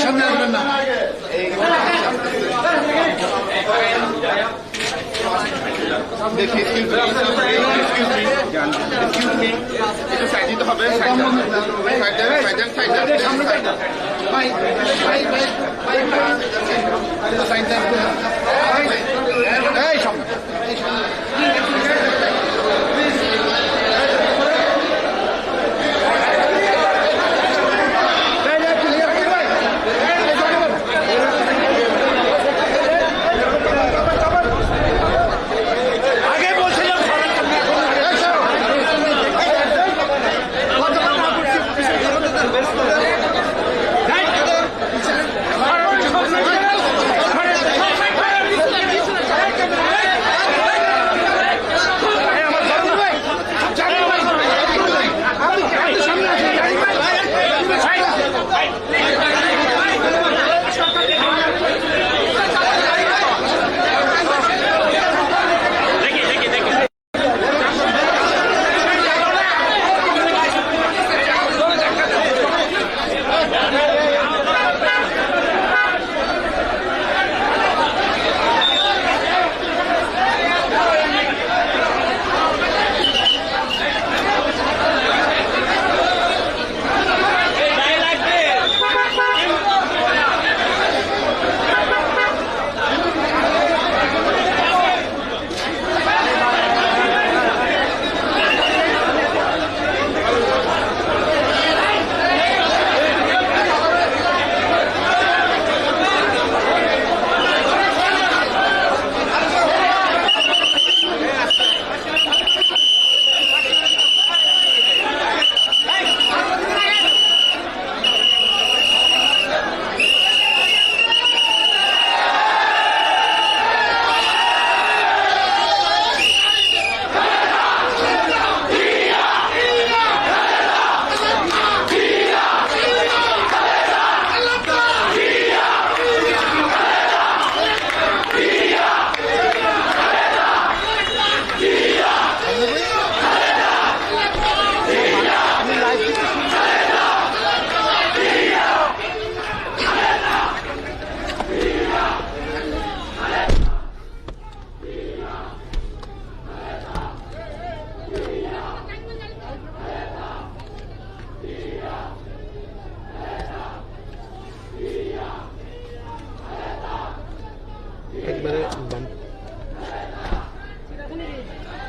সামনে আসবেন না। দেখি একটু সাইড দিতে হবে। এই সামনে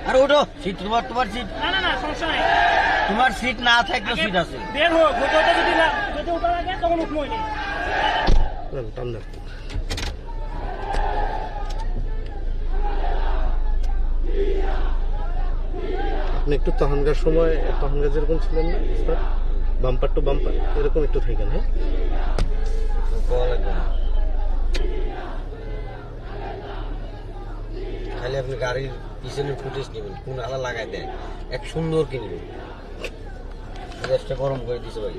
আরে ওঠো সিট তোমার সিট না সমস্যা নাই তোমার সিট না থাকলে সিট আছে বের হোক ওটা যদি না যদি ওটা লাগে তখন উঠবোই না আপনি একটু তখনকার সময় তখনকার যেরকম ছিলেন না স্যার, বাম্পার টু বাম্পার এরকম একটু থাকেন। হ্যাঁ খালি আপনি গাড়ির পিছনের ফুটেজ নেবেন, কোন আলা লাগাই দেন, এক সুন্দর কিনবেন, গ্যাসটা গরম করে দিছে ভাই।